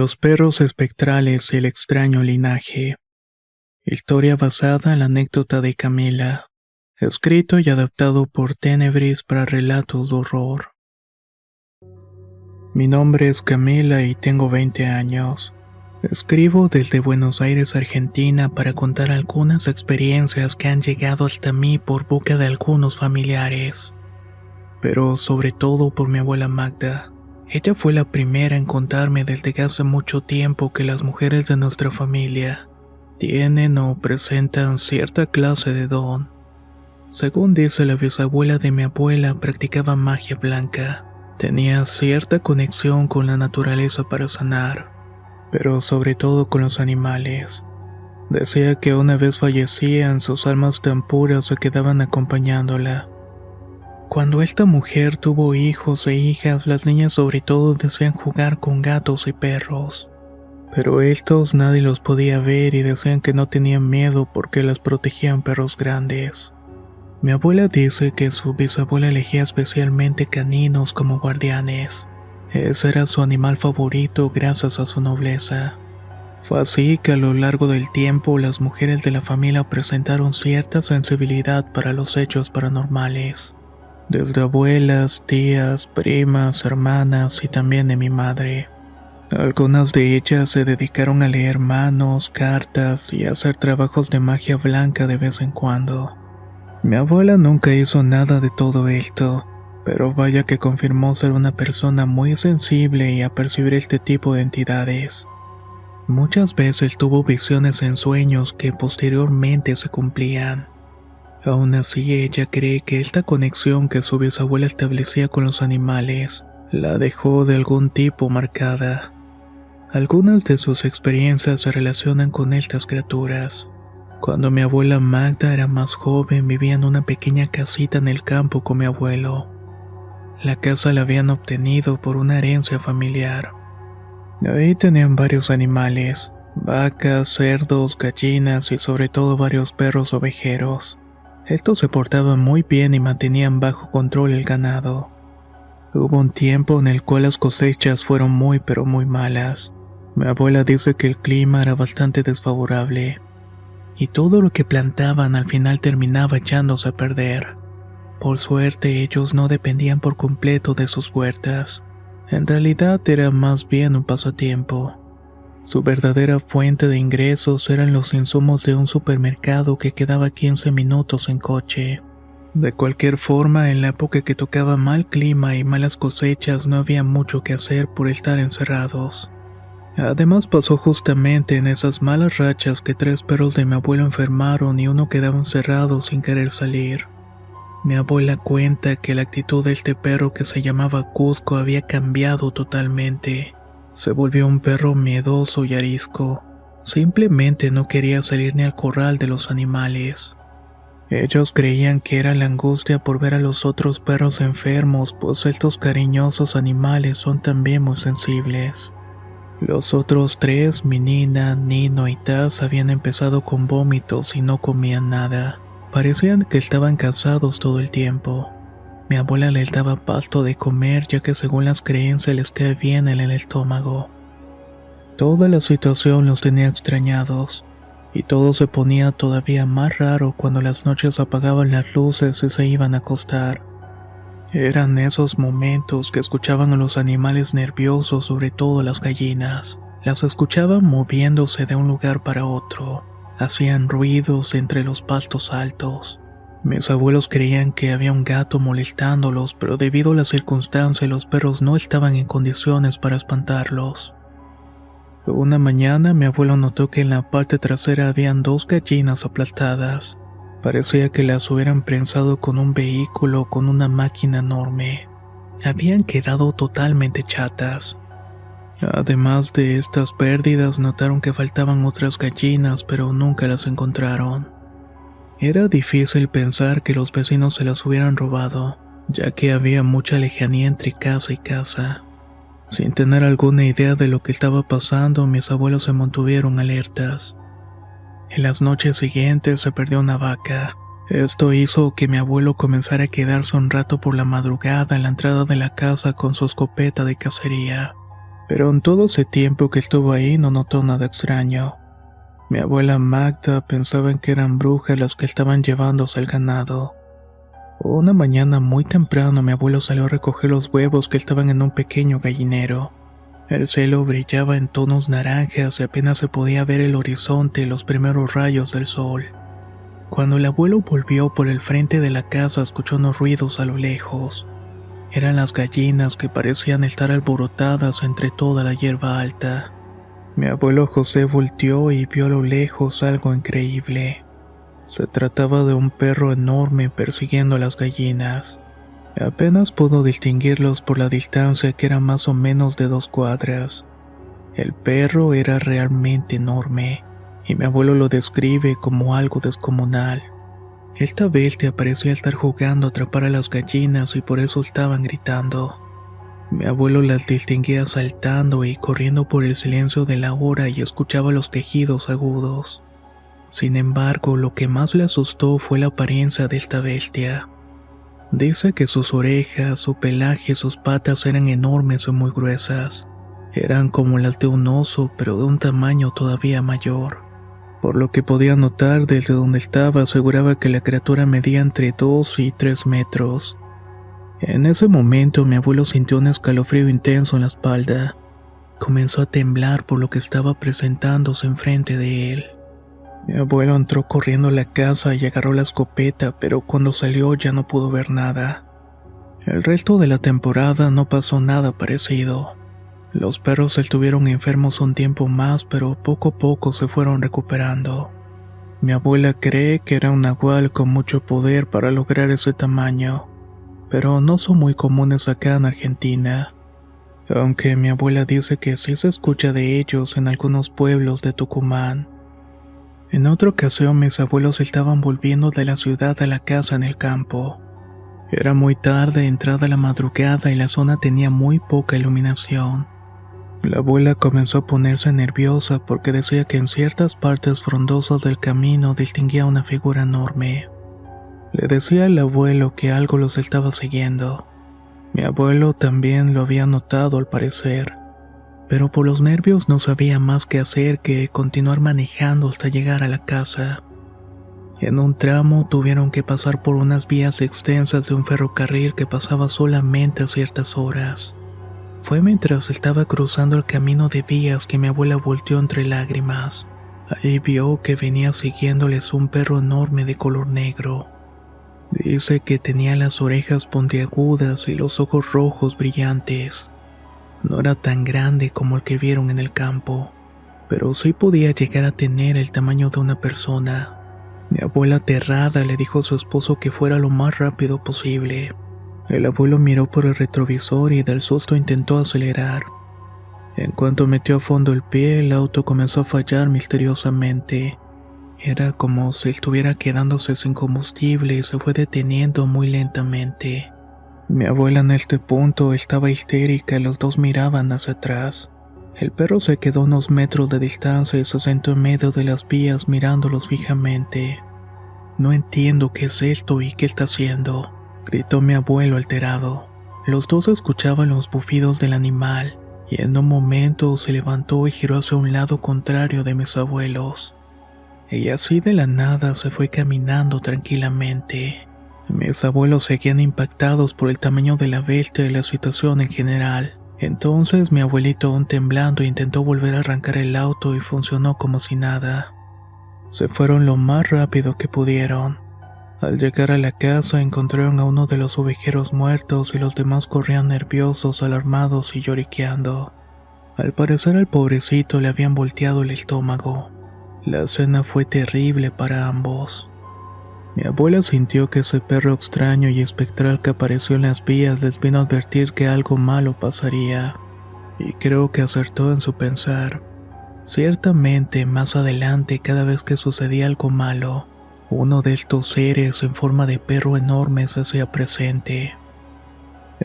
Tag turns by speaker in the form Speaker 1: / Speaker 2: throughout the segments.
Speaker 1: Los perros espectrales y el extraño linaje. Historia basada en la anécdota de Camila. Escrito y adaptado por Tenebris para relatos de horror. Mi nombre es Camila y tengo 20 años. Escribo desde Buenos Aires, Argentina, para contar algunas experiencias que han llegado hasta mí por boca de algunos familiares. Pero sobre todo por mi abuela Magda. Ella fue la primera en contarme desde hace mucho tiempo que las mujeres de nuestra familia tienen o presentan cierta clase de don. Según dice la bisabuela de mi abuela, practicaba magia blanca. Tenía cierta conexión con la naturaleza para sanar, pero sobre todo con los animales. Decía que una vez fallecían, sus almas tan puras se quedaban acompañándola. Cuando esta mujer tuvo hijos e hijas, las niñas sobre todo desean jugar con gatos y perros. Pero estos nadie los podía ver y decían que no tenían miedo porque las protegían perros grandes. Mi abuela dice que su bisabuela elegía especialmente caninos como guardianes. Ese era su animal favorito gracias a su nobleza. Fue así que a lo largo del tiempo las mujeres de la familia presentaron cierta sensibilidad para los hechos paranormales. Desde abuelas, tías, primas, hermanas y también de mi madre. Algunas de ellas se dedicaron a leer manos, cartas y a hacer trabajos de magia blanca de vez en cuando. Mi abuela nunca hizo nada de todo esto, pero vaya que confirmó ser una persona muy sensible y a percibir este tipo de entidades. Muchas veces tuvo visiones en sueños que posteriormente se cumplían. Aún así, ella cree que esta conexión que su bisabuela establecía con los animales la dejó de algún tipo marcada. Algunas de sus experiencias se relacionan con estas criaturas. Cuando mi abuela Magda era más joven, vivía en una pequeña casita en el campo con mi abuelo. La casa la habían obtenido por una herencia familiar. Ahí tenían varios animales, vacas, cerdos, gallinas y sobre todo varios perros ovejeros. Estos se portaban muy bien y mantenían bajo control el ganado. Hubo un tiempo en el cual las cosechas fueron muy pero muy malas. Mi abuela dice que el clima era bastante desfavorable, y todo lo que plantaban al final terminaba echándose a perder. Por suerte ellos no dependían por completo de sus huertas. En realidad era más bien un pasatiempo. Su verdadera fuente de ingresos eran los insumos de un supermercado que quedaba 15 minutos en coche. De cualquier forma, en la época que tocaba mal clima y malas cosechas no había mucho que hacer por estar encerrados. Además pasó justamente en esas malas rachas que 3 perros de mi abuelo enfermaron y uno quedaba encerrado sin querer salir. Mi abuela cuenta que la actitud de este perro que se llamaba Cusco había cambiado totalmente. Se volvió un perro miedoso y arisco. Simplemente no quería salir ni al corral de los animales. Ellos creían que era la angustia por ver a los otros perros enfermos, pues estos cariñosos animales son también muy sensibles. Los otros 3, Minina, Nino y Taz, habían empezado con vómitos y no comían nada. Parecían que estaban cansados todo el tiempo. Mi abuela les daba pasto de comer ya que según las creencias les cae bien en el estómago. Toda la situación los tenía extrañados, y todo se ponía todavía más raro cuando las noches apagaban las luces y se iban a acostar. Eran esos momentos que escuchaban a los animales nerviosos, sobre todo las gallinas. Las escuchaban moviéndose de un lugar para otro. Hacían ruidos entre los pastos altos. Mis abuelos creían que había un gato molestándolos, pero debido a las circunstancias los perros no estaban en condiciones para espantarlos. Una mañana mi abuelo notó que en la parte trasera habían 2 gallinas aplastadas. Parecía que las hubieran prensado con un vehículo o con una máquina enorme. Habían quedado totalmente chatas. Además de estas pérdidas, notaron que faltaban otras gallinas, pero nunca las encontraron. Era difícil pensar que los vecinos se las hubieran robado, ya que había mucha lejanía entre casa y casa. Sin tener alguna idea de lo que estaba pasando, mis abuelos se mantuvieron alertas. En las noches siguientes se perdió una vaca. Esto hizo que mi abuelo comenzara a quedarse un rato por la madrugada en la entrada de la casa con su escopeta de cacería. pero en todo ese tiempo que estuvo ahí no notó nada extraño. Mi abuela Magda pensaba en que eran brujas las que estaban llevándose el ganado. Una mañana muy temprano mi abuelo salió a recoger los huevos que estaban en un pequeño gallinero. El cielo brillaba en tonos naranjas y apenas se podía ver el horizonte y los primeros rayos del sol. Cuando el abuelo volvió por el frente de la casa escuchó unos ruidos a lo lejos. Eran las gallinas que parecían estar alborotadas entre toda la hierba alta. Mi abuelo José volteó y vio a lo lejos algo increíble. Se trataba de un perro enorme persiguiendo a las gallinas. Apenas pudo distinguirlos por la distancia que era más o menos de 2 cuadras. El perro era realmente enorme, y mi abuelo lo describe como algo descomunal. Esta bestia parecía estar jugando a atrapar a las gallinas y por eso estaban gritando. Mi abuelo las distinguía saltando y corriendo por el silencio de la hora y escuchaba los quejidos agudos. Sin embargo, lo que más le asustó fue la apariencia de esta bestia. Dice que sus orejas, su pelaje y sus patas eran enormes y muy gruesas. Eran como las de un oso, pero de un tamaño todavía mayor. Por lo que podía notar desde donde estaba, aseguraba que la criatura medía entre 2 y 3 metros. En ese momento mi abuelo sintió un escalofrío intenso en la espalda. Comenzó a temblar por lo que estaba presentándose enfrente de él. Mi abuelo entró corriendo a la casa y agarró la escopeta, pero cuando salió ya no pudo ver nada. El resto de la temporada no pasó nada parecido. Los perros estuvieron enfermos un tiempo más, pero poco a poco se fueron recuperando. Mi abuela cree que era un nahual con mucho poder para lograr ese tamaño, pero no son muy comunes acá en Argentina. Aunque mi abuela dice que sí se escucha de ellos en algunos pueblos de Tucumán. En otra ocasión mis abuelos estaban volviendo de la ciudad a la casa en el campo. Era muy tarde, entrada la madrugada y la zona tenía muy poca iluminación. La abuela comenzó a ponerse nerviosa porque decía que en ciertas partes frondosas del camino distinguía una figura enorme. Le decía al abuelo que algo los estaba siguiendo. Mi abuelo también lo había notado al parecer, pero por los nervios no sabía más que hacer que continuar manejando hasta llegar a la casa. En un tramo tuvieron que pasar por unas vías extensas de un ferrocarril que pasaba solamente a ciertas horas. Fue mientras estaba cruzando el camino de vías que mi abuela volteó entre lágrimas. Ahí vio que venía siguiéndoles un perro enorme de color negro. Dice que tenía las orejas puntiagudas y los ojos rojos brillantes. No era tan grande como el que vieron en el campo, pero sí podía llegar a tener el tamaño de una persona. Mi abuela aterrada le dijo a su esposo que fuera lo más rápido posible. El abuelo miró por el retrovisor y del susto intentó acelerar. En cuanto metió a fondo el pie, el auto comenzó a fallar misteriosamente. Era como si estuviera quedándose sin combustible y se fue deteniendo muy lentamente. Mi abuela en este punto estaba histérica y los dos miraban hacia atrás. El perro se quedó a unos metros de distancia y se sentó en medio de las vías mirándolos fijamente. «No entiendo qué es esto y qué está haciendo», gritó mi abuelo alterado. Los dos escuchaban los bufidos del animal y en un momento se levantó y giró hacia un lado contrario de mis abuelos. Y así de la nada se fue caminando tranquilamente. Mis abuelos seguían impactados por el tamaño de la bestia y la situación en general. Entonces mi abuelito, aún temblando, intentó volver a arrancar el auto y funcionó como si nada. Se fueron lo más rápido que pudieron. Al llegar a la casa encontraron a uno de los ovejeros muertos y los demás corrían nerviosos, alarmados y lloriqueando. Al parecer al pobrecito le habían volteado el estómago. La escena fue terrible para ambos. Mi abuela sintió que ese perro extraño y espectral que apareció en las vías les vino a advertir que algo malo pasaría, y creo que acertó en su pensar. Ciertamente, más adelante, cada vez que sucedía algo malo, uno de estos seres en forma de perro enorme se hacía presente.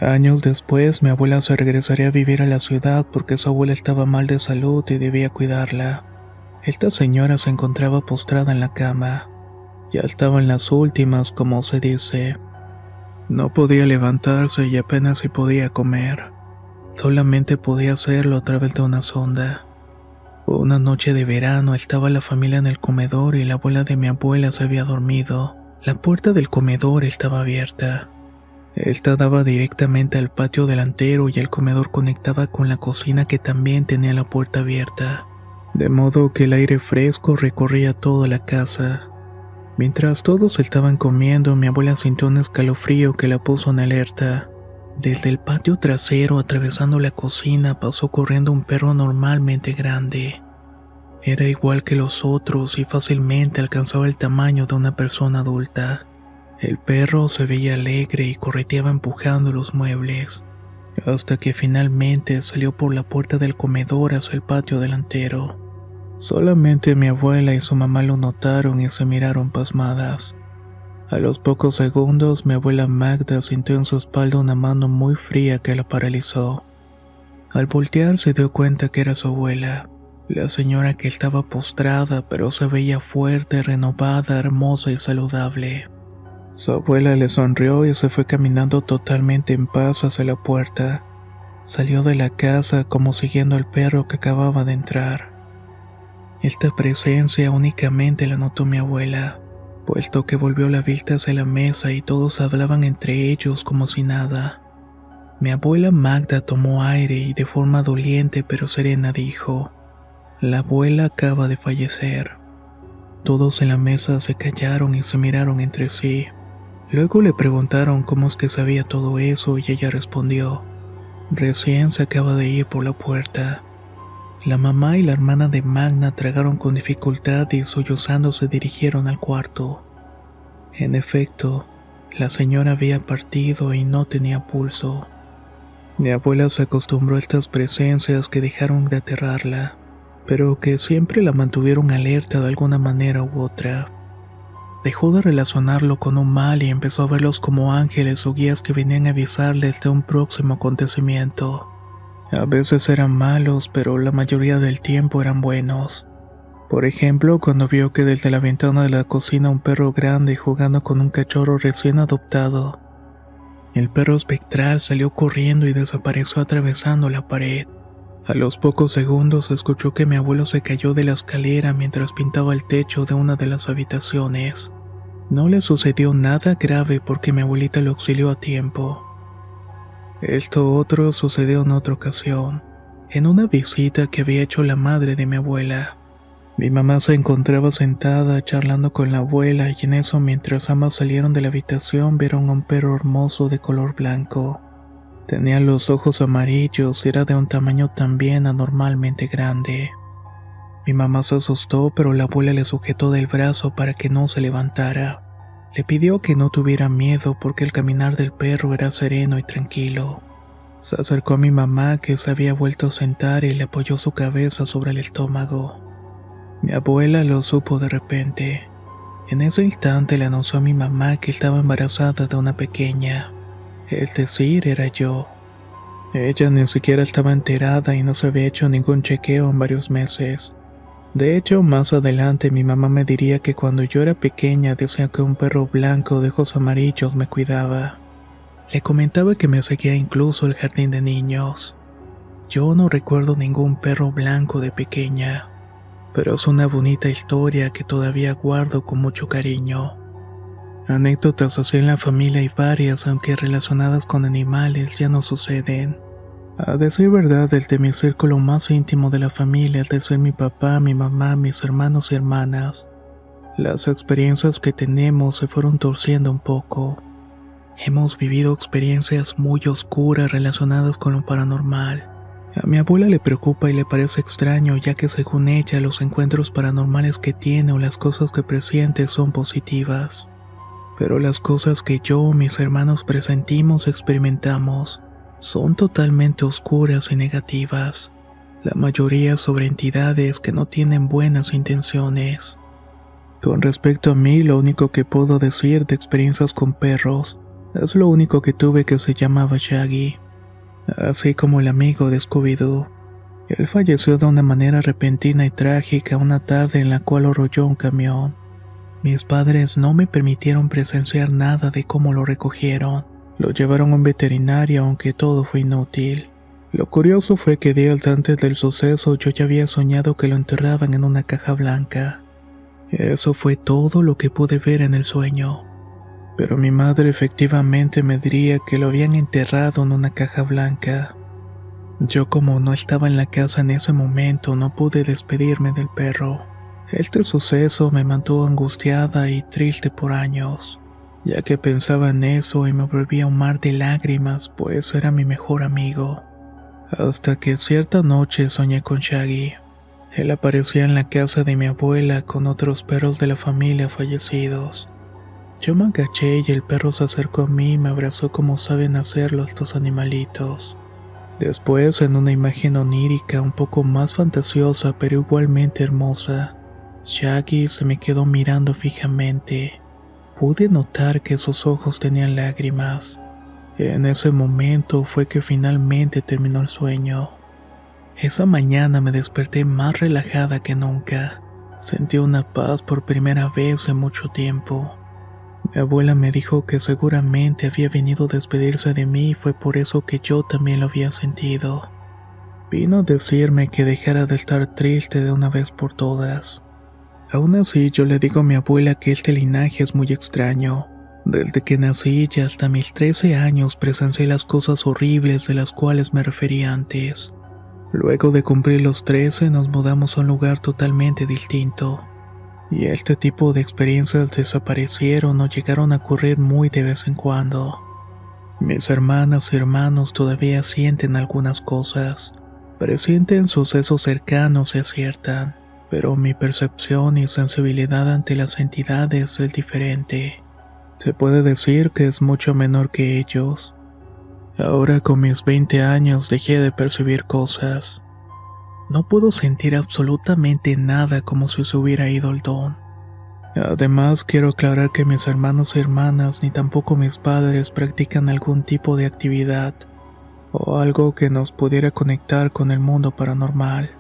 Speaker 1: Años después, mi abuela se regresaría a vivir a la ciudad porque su abuela estaba mal de salud y debía cuidarla. Esta señora se encontraba postrada en la cama. Ya estaba en las últimas, como se dice. No podía levantarse y apenas si podía comer. Solamente podía hacerlo a través de una sonda. Una noche de verano estaba la familia en el comedor y la abuela de mi abuela se había dormido. La puerta del comedor estaba abierta. Esta daba directamente al patio delantero y el comedor conectaba con la cocina que también tenía la puerta abierta, de modo que el aire fresco recorría toda la casa. Mientras todos estaban comiendo, mi abuela sintió un escalofrío que la puso en alerta. Desde el patio trasero, atravesando la cocina, pasó corriendo un perro anormalmente grande. Era igual que los otros y fácilmente alcanzaba el tamaño de una persona adulta. El perro se veía alegre y correteaba empujando los muebles, hasta que finalmente salió por la puerta del comedor hacia el patio delantero. Solamente mi abuela y su mamá lo notaron y se miraron pasmadas. A los pocos segundos, mi abuela Magda sintió en su espalda una mano muy fría que la paralizó. Al voltear se dio cuenta que era su abuela, la señora que estaba postrada pero se veía fuerte, renovada, hermosa y saludable. Su abuela le sonrió y se fue caminando totalmente en paz hacia la puerta. Salió de la casa como siguiendo al perro que acababa de entrar. Esta presencia únicamente la notó mi abuela, puesto que volvió la vista hacia la mesa y todos hablaban entre ellos como si nada. Mi abuela Magda tomó aire y de forma doliente pero serena dijo: «La abuela acaba de fallecer». Todos en la mesa se callaron y se miraron entre sí. Luego le preguntaron cómo es que sabía todo eso y ella respondió: «Recién se acaba de ir por la puerta». La mamá y la hermana de Magna tragaron con dificultad y sollozando se dirigieron al cuarto. En efecto, la señora había partido y no tenía pulso. Mi abuela se acostumbró a estas presencias que dejaron de aterrarla, pero que siempre la mantuvieron alerta de alguna manera u otra. Dejó de relacionarlo con un mal y empezó a verlos como ángeles o guías que venían a avisarles de un próximo acontecimiento. A veces eran malos, pero la mayoría del tiempo eran buenos. Por ejemplo, cuando vio que desde la ventana de la cocina un perro grande jugando con un cachorro recién adoptado. El perro espectral salió corriendo y desapareció atravesando la pared. A los pocos segundos escuchó que mi abuelo se cayó de la escalera mientras pintaba el techo de una de las habitaciones. No le sucedió nada grave porque mi abuelita lo auxilió a tiempo. Esto otro sucedió en otra ocasión, en una visita que había hecho la madre de mi abuela. Mi mamá se encontraba sentada charlando con la abuela y en eso, mientras ambas salieron de la habitación, vieron a un perro hermoso de color blanco. Tenía los ojos amarillos y era de un tamaño también anormalmente grande. Mi mamá se asustó, pero la abuela le sujetó del brazo para que no se levantara. Le pidió que no tuviera miedo porque el caminar del perro era sereno y tranquilo. Se acercó a mi mamá, que se había vuelto a sentar, y le apoyó su cabeza sobre el estómago. Mi abuela lo supo de repente. En ese instante le anunció a mi mamá que estaba embarazada de una pequeña. Es decir, era yo. Ella ni siquiera estaba enterada y no se había hecho ningún chequeo en varios meses. De hecho, más adelante mi mamá me diría que cuando yo era pequeña decía que un perro blanco de ojos amarillos me cuidaba. Le comentaba que me seguía incluso al jardín de niños. Yo no recuerdo ningún perro blanco de pequeña, pero es una bonita historia que todavía guardo con mucho cariño. Anécdotas así en la familia hay varias, aunque relacionadas con animales ya no suceden. A decir verdad, el de mi círculo más íntimo de la familia, el de ser mi papá, mi mamá, mis hermanos y hermanas, las experiencias que tenemos se fueron torciendo un poco. Hemos vivido experiencias muy oscuras relacionadas con lo paranormal. A mi abuela le preocupa y le parece extraño, ya que según ella los encuentros paranormales que tiene o las cosas que presiente son positivas. Pero las cosas que yo, mis hermanos presentimos y experimentamos son totalmente oscuras y negativas, la mayoría sobre entidades que no tienen buenas intenciones. Con respecto a mí, lo único que puedo decir de experiencias con perros es lo único que tuve, que se llamaba Shaggy, así como el amigo de Scooby-Doo. Él falleció de una manera repentina y trágica una tarde en la cual lo arrolló un camión. Mis padres no me permitieron presenciar nada de cómo lo recogieron. Lo llevaron a un veterinario, aunque todo fue inútil. Lo curioso fue que días antes del suceso yo ya había soñado que lo enterraban en una caja blanca. Eso fue todo lo que pude ver en el sueño. Pero mi madre efectivamente me diría que lo habían enterrado en una caja blanca. Yo, como no estaba en la casa en ese momento, no pude despedirme del perro. Este suceso me mantuvo angustiada y triste por años, ya que pensaba en eso y me volvía un mar de lágrimas, pues era mi mejor amigo. Hasta que cierta noche soñé con Shaggy. Él aparecía en la casa de mi abuela con otros perros de la familia fallecidos. Yo me agaché y el perro se acercó a mí y me abrazó como saben hacerlo estos animalitos. Después, en una imagen onírica un poco más fantasiosa pero igualmente hermosa, Shaggy se me quedó mirando fijamente. Pude notar que sus ojos tenían lágrimas. En ese momento fue que finalmente terminó el sueño. Esa mañana me desperté más relajada que nunca. Sentí una paz por primera vez en mucho tiempo. Mi abuela me dijo que seguramente había venido a despedirse de mí y fue por eso que yo también lo había sentido. Vino a decirme que dejara de estar triste de una vez por todas. Aún así, yo le digo a mi abuela que este linaje es muy extraño. Desde que nací y hasta mis 13 años presencié las cosas horribles de las cuales me refería antes. Luego de cumplir los 13 nos mudamos a un lugar totalmente distinto. Y este tipo de experiencias desaparecieron o llegaron a ocurrir muy de vez en cuando. Mis hermanas y hermanos todavía sienten algunas cosas, presienten sucesos cercanos y aciertan, pero mi percepción y sensibilidad ante las entidades es diferente. Se puede decir que es mucho menor que ellos. Ahora con mis 20 años dejé de percibir cosas. No puedo sentir absolutamente nada como si se hubiera ido el don. Además, quiero aclarar que mis hermanos y hermanas ni tampoco mis padres practican algún tipo de actividad o algo que nos pudiera conectar con el mundo paranormal.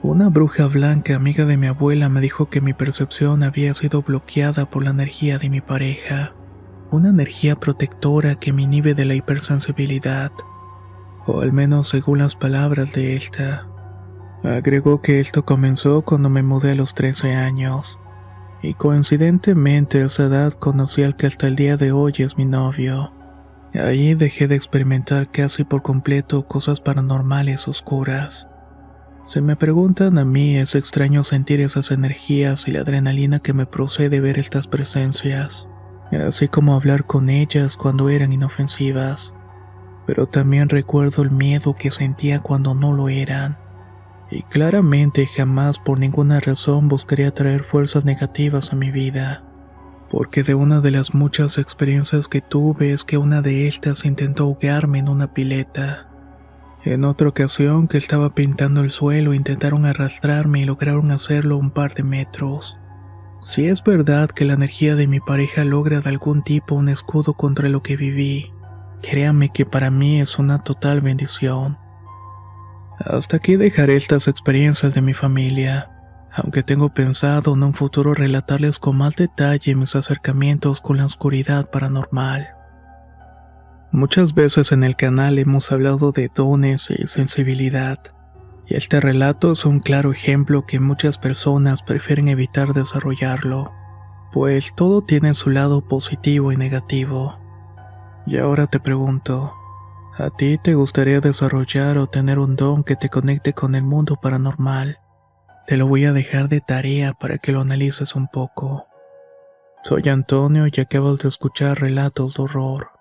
Speaker 1: Una bruja blanca amiga de mi abuela me dijo que mi percepción había sido bloqueada por la energía de mi pareja, una energía protectora que me inhibe de la hipersensibilidad, o al menos según las palabras de esta. Agregó que esto comenzó cuando me mudé a los 13 años, y coincidentemente a esa edad conocí al que hasta el día de hoy es mi novio. Ahí dejé de experimentar casi por completo cosas paranormales oscuras. Si me preguntan a mí, es extraño sentir esas energías y la adrenalina que me procede ver estas presencias, así como hablar con ellas cuando eran inofensivas. Pero también recuerdo el miedo que sentía cuando no lo eran. Y claramente jamás por ninguna razón buscaría traer fuerzas negativas a mi vida, porque de una de las muchas experiencias que tuve es que una de estas intentó ahogarme en una pileta. En otra ocasión que estaba pintando el suelo intentaron arrastrarme y lograron hacerlo un par de metros. Si es verdad que la energía de mi pareja logra de algún tipo un escudo contra lo que viví, créame que para mí es una total bendición. Hasta aquí dejaré estas experiencias de mi familia, aunque tengo pensado en un futuro relatarles con más detalle mis acercamientos con la oscuridad paranormal. Muchas veces en el canal hemos hablado de dones y sensibilidad, y este relato es un claro ejemplo que muchas personas prefieren evitar desarrollarlo, pues todo tiene su lado positivo y negativo. Y ahora te pregunto, ¿a ti te gustaría desarrollar o tener un don que te conecte con el mundo paranormal? Te lo voy a dejar de tarea para que lo analices un poco. Soy Antonio y acabas de escuchar Relatos de Horror.